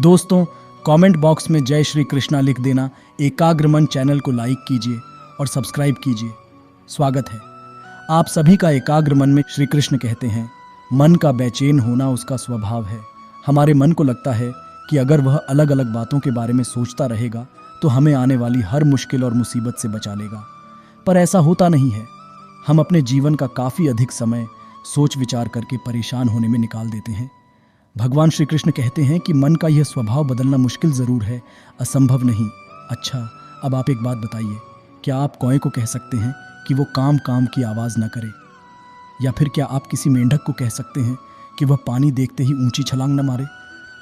दोस्तों, comment box में जय श्री कृष्णा लिख देना। एकाग्र मन चैनल को लाइक कीजिए और सब्सक्राइब कीजिए। स्वागत है आप सभी का एकाग्र मन में। श्री कृष्ण कहते हैं, मन का बेचैन होना उसका स्वभाव है। हमारे मन को लगता है कि अगर वह अलग अलग बातों के बारे में सोचता रहेगा तो हमें आने वाली हर मुश्किल और मुसीबत से बचा लेगा, पर ऐसा होता नहीं है। हम अपने जीवन का काफ़ी अधिक समय सोच विचार करके परेशान होने में निकाल देते हैं। भगवान श्री कृष्ण कहते हैं कि मन का यह स्वभाव बदलना मुश्किल ज़रूर है, असंभव नहीं। अच्छा, अब आप एक बात बताइए, क्या आप कौए को कह सकते हैं कि वो काम काम की आवाज़ ना करे? या फिर क्या आप किसी मेंढक को कह सकते हैं कि वह पानी देखते ही ऊंची छलांग न मारे?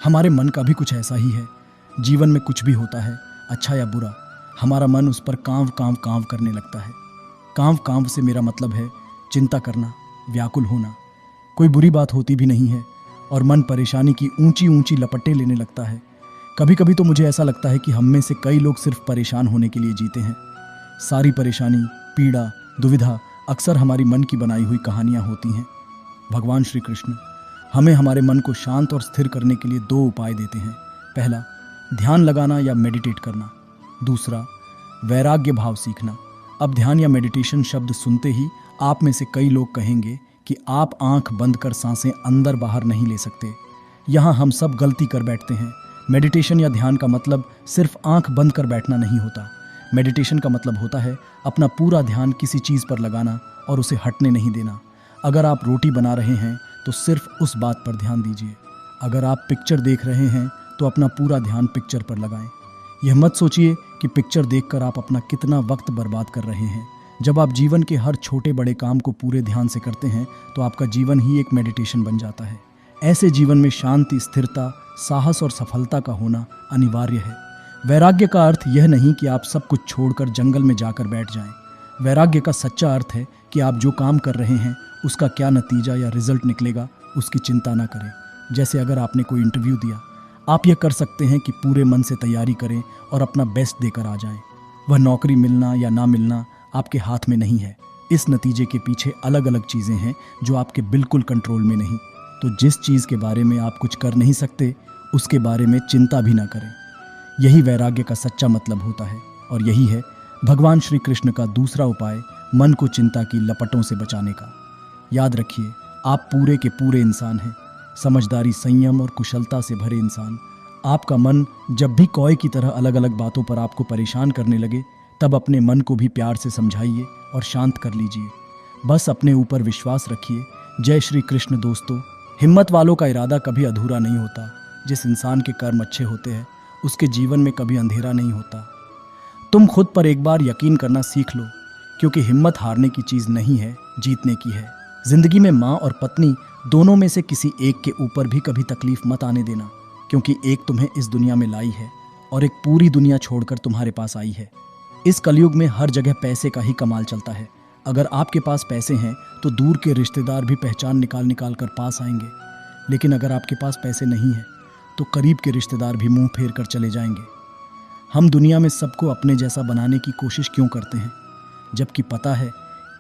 हमारे मन का भी कुछ ऐसा ही है। जीवन में कुछ भी होता है, अच्छा या बुरा, हमारा मन उस पर कांव कांव कांव करने लगता है। कांव कांव से मेरा मतलब है चिंता करना, व्याकुल होना। कोई बुरी बात होती भी नहीं है और मन परेशानी की ऊंची ऊंची लपटें लेने लगता है। कभी कभी तो मुझे ऐसा लगता है कि हम में से कई लोग सिर्फ परेशान होने के लिए जीते हैं। सारी परेशानी, पीड़ा, दुविधा अक्सर हमारी मन की बनाई हुई कहानियाँ होती हैं। भगवान श्री कृष्ण हमें हमारे मन को शांत और स्थिर करने के लिए 2 उपाय देते हैं। पहला, ध्यान लगाना या मेडिटेट करना। दूसरा, वैराग्य भाव सीखना। अब ध्यान या मेडिटेशन शब्द सुनते ही आप में से कई लोग कहेंगे कि आप आंख बंद कर सांसें अंदर बाहर नहीं ले सकते। यहाँ हम सब गलती कर बैठते हैं। मेडिटेशन या ध्यान का मतलब सिर्फ आंख बंद कर बैठना नहीं होता। मेडिटेशन का मतलब होता है अपना पूरा ध्यान किसी चीज़ पर लगाना और उसे हटने नहीं देना। अगर आप रोटी बना रहे हैं तो सिर्फ उस बात पर ध्यान दीजिए। अगर आप पिक्चर देख रहे हैं तो अपना पूरा ध्यान पिक्चर पर लगाएं। यह मत सोचिए कि पिक्चर देखकर आप अपना कितना वक्त बर्बाद कर रहे हैं। जब आप जीवन के हर छोटे बड़े काम को पूरे ध्यान से करते हैं तो आपका जीवन ही एक मेडिटेशन बन जाता है। ऐसे जीवन में शांति, स्थिरता, साहस और सफलता का होना अनिवार्य है। वैराग्य का अर्थ यह नहीं कि आप सब कुछ छोड़कर जंगल में जाकर बैठ जाएं। वैराग्य का सच्चा अर्थ है कि आप जो काम कर रहे हैं उसका क्या नतीजा या रिजल्ट निकलेगा उसकी चिंता ना करें। जैसे अगर आपने कोई इंटरव्यू दिया, आप यह कर सकते हैं कि पूरे मन से तैयारी करें और अपना बेस्ट देकर आ जाएं। वह नौकरी मिलना या ना मिलना आपके हाथ में नहीं है। इस नतीजे के पीछे अलग अलग चीज़ें हैं जो आपके बिल्कुल कंट्रोल में नहीं। तो जिस चीज़ के बारे में आप कुछ कर नहीं सकते उसके बारे में चिंता भी ना करें। यही वैराग्य का सच्चा मतलब होता है और यही है भगवान श्री कृष्ण का दूसरा उपाय, मन को चिंता की लपटों से बचाने का। याद रखिए, आप पूरे के पूरे इंसान हैं, समझदारी, संयम और कुशलता से भरे इंसान। आपका मन जब भी कौए की तरह अलग अलग बातों पर आपको परेशान करने लगे तब अपने मन को भी प्यार से समझाइए और शांत कर लीजिए। बस अपने ऊपर विश्वास रखिए। जय श्री कृष्ण। दोस्तों, हिम्मत वालों का इरादा कभी अधूरा नहीं होता। जिस इंसान के कर्म अच्छे होते हैं उसके जीवन में कभी अंधेरा नहीं होता। तुम खुद पर एक बार यकीन करना सीख लो, क्योंकि हिम्मत हारने की चीज़ नहीं है, जीतने की है। जिंदगी में माँ और पत्नी दोनों में से किसी एक के ऊपर भी कभी तकलीफ मत आने देना, क्योंकि एक तुम्हें इस दुनिया में लाई है और एक पूरी दुनिया छोड़कर तुम्हारे पास आई है। इस कलयुग में हर जगह पैसे का ही कमाल चलता है। अगर आपके पास पैसे हैं तो दूर के रिश्तेदार भी पहचान निकाल निकाल कर पास आएंगे, लेकिन अगर आपके पास पैसे नहीं हैं तो करीब के रिश्तेदार भी मुंह फेर कर चले जाएंगे। हम दुनिया में सबको अपने जैसा बनाने की कोशिश क्यों करते हैं, जबकि पता है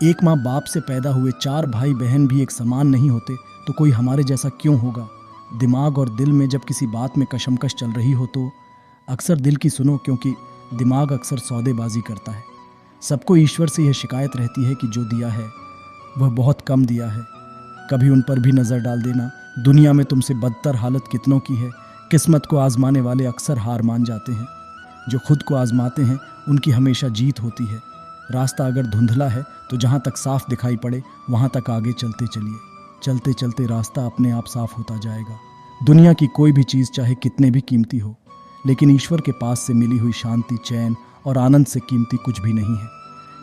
एक माँ बाप से पैदा हुए 4 भाई बहन भी एक समान नहीं होते, तो कोई हमारे जैसा क्यों होगा। दिमाग और दिल में जब किसी बात में कशमकश चल रही हो तो अक्सर दिल की सुनो, क्योंकि दिमाग अक्सर सौदेबाजी करता है। सबको ईश्वर से यह शिकायत रहती है कि जो दिया है वह बहुत कम दिया है। कभी उन पर भी नज़र डाल देना। दुनिया में तुमसे बदतर हालत कितनों की है। किस्मत को आजमाने वाले अक्सर हार मान जाते हैं। जो खुद को आजमाते हैं उनकी हमेशा जीत होती है। रास्ता अगर धुंधला है तो जहाँ तक साफ दिखाई पड़े वहाँ तक आगे चलते चलिए। चलते चलते रास्ता अपने आप साफ होता जाएगा। दुनिया की कोई भी चीज़ चाहे कितने भी कीमती हो, लेकिन ईश्वर के पास से मिली हुई शांति, चैन और आनंद से कीमती कुछ भी नहीं है।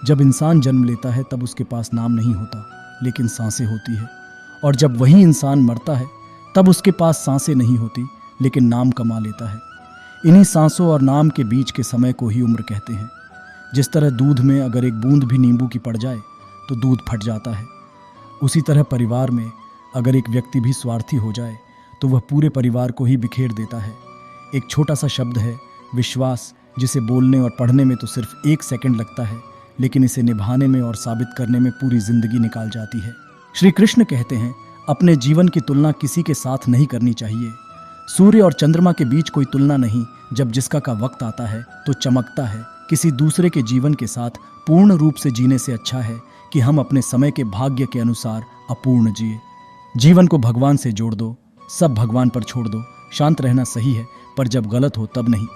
जब इंसान जन्म लेता है तब उसके पास नाम नहीं होता, लेकिन सांसें होती है। और जब वही इंसान मरता है तब उसके पास सांसें नहीं होती, लेकिन नाम कमा लेता है। इन्हीं सांसों और नाम के बीच के समय को ही उम्र कहते हैं। जिस तरह दूध में अगर एक बूंद भी नींबू की पड़ जाए तो दूध फट जाता है, उसी तरह परिवार में अगर एक व्यक्ति भी स्वार्थी हो जाए तो वह पूरे परिवार को ही बिखेर देता है। एक छोटा सा शब्द है विश्वास, जिसे बोलने और पढ़ने में तो सिर्फ 1 सेकंड लगता है, लेकिन इसे निभाने में और साबित करने में पूरी जिंदगी निकाल जाती है। श्री कृष्ण कहते हैं, अपने जीवन की तुलना किसी के साथ नहीं करनी चाहिए। सूर्य और चंद्रमा के बीच कोई तुलना नहीं। जब जिसका का वक्त आता है तो चमकता है। किसी दूसरे के जीवन के साथ पूर्ण रूप से जीने से अच्छा है कि हम अपने समय के भाग्य के अनुसार अपूर्ण जिए। जीवन को भगवान से जोड़ दो, सब भगवान पर छोड़ दो। शांत रहना सही है, पर जब गलत हो तब नहीं।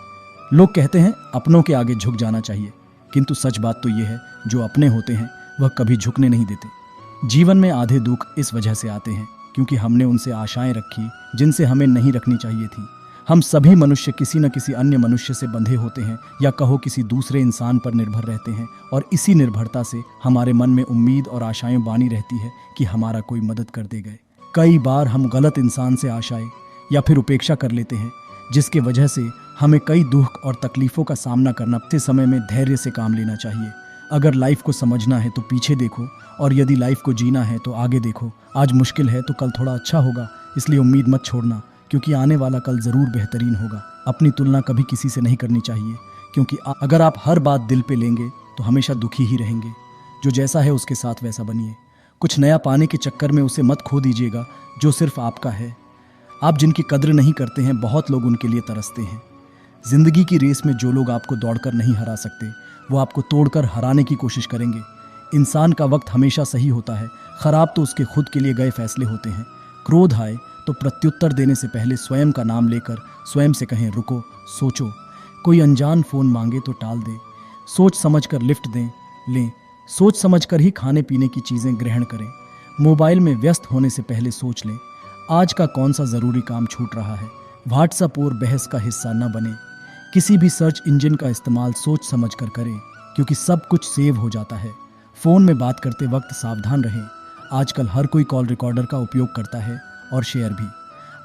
लोग कहते हैं अपनों के आगे झुक जाना चाहिए, किंतु सच बात तो यह है, जो अपने होते हैं वह कभी झुकने नहीं देते। जीवन में आधे दुख इस वजह से आते हैं क्योंकि हमने उनसे आशाएं रखी जिनसे हमें नहीं रखनी चाहिए थी। हम सभी मनुष्य किसी न किसी अन्य मनुष्य से बंधे होते हैं, या कहो किसी दूसरे इंसान पर निर्भर रहते हैं, और इसी निर्भरता से हमारे मन में उम्मीद और आशाएं बानी रहती है कि हमारा कोई मदद कर दे गए। कई बार हम गलत इंसान से आशाएं या फिर उपेक्षा कर लेते हैं, जिसके वजह से हमें कई दुख और तकलीफों का सामना करना। अपने समय में धैर्य से काम लेना चाहिए। अगर लाइफ को समझना है तो पीछे देखो, और यदि लाइफ को जीना है तो आगे देखो। आज मुश्किल है तो कल थोड़ा अच्छा होगा, इसलिए उम्मीद मत छोड़ना, क्योंकि आने वाला कल ज़रूर बेहतरीन होगा। अपनी तुलना कभी किसी से नहीं करनी चाहिए, क्योंकि अगर आप हर बात दिल पे लेंगे तो हमेशा दुखी ही रहेंगे। जो जैसा है उसके साथ वैसा बनिए। कुछ नया पाने के चक्कर में उसे मत खो दीजिएगा जो सिर्फ आपका है। आप जिनकी कद्र नहीं करते हैं, बहुत लोग उनके लिए तरसते हैं। जिंदगी की रेस में जो लोग आपको दौड़कर नहीं हरा सकते, वो आपको तोड़कर हराने की कोशिश करेंगे। इंसान का वक्त हमेशा सही होता है, खराब तो उसके खुद के लिए गए फैसले होते हैं। क्रोध आए तो प्रत्युत्तर देने से पहले स्वयं का नाम लेकर स्वयं से कहें, रुको, सोचो। कोई अनजान फोन मांगे तो टाल दें, सोच समझकर लिफ्ट लें। सोच समझकर ही खाने पीने की चीज़ें ग्रहण करें। मोबाइल में व्यस्त होने से पहले सोच लें, आज का कौन सा ज़रूरी काम छूट रहा है। व्हाट्सएप और बहस का हिस्सा न बने। किसी भी सर्च इंजन का इस्तेमाल सोच समझ कर करें, क्योंकि सब कुछ सेव हो जाता है। फ़ोन में बात करते वक्त सावधान रहें। आजकल हर कोई कॉल रिकॉर्डर का उपयोग करता है, और शेयर भी।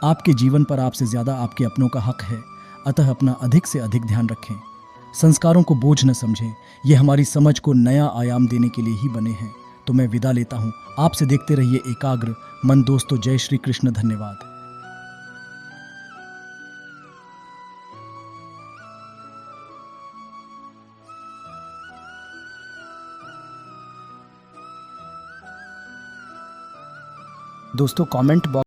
आपके जीवन पर आपसे ज़्यादा आपके अपनों का हक है, अतः अपना अधिक से अधिक ध्यान रखें। संस्कारों को बोझ न समझें, ये हमारी समझ को नया आयाम देने के लिए ही बने हैं। तो मैं विदा लेता हूँ, आपसे देखते रहिए एकाग्र मन। दोस्तों, जय श्री कृष्ण। धन्यवाद। दोस्तों, कमेंट बॉक्स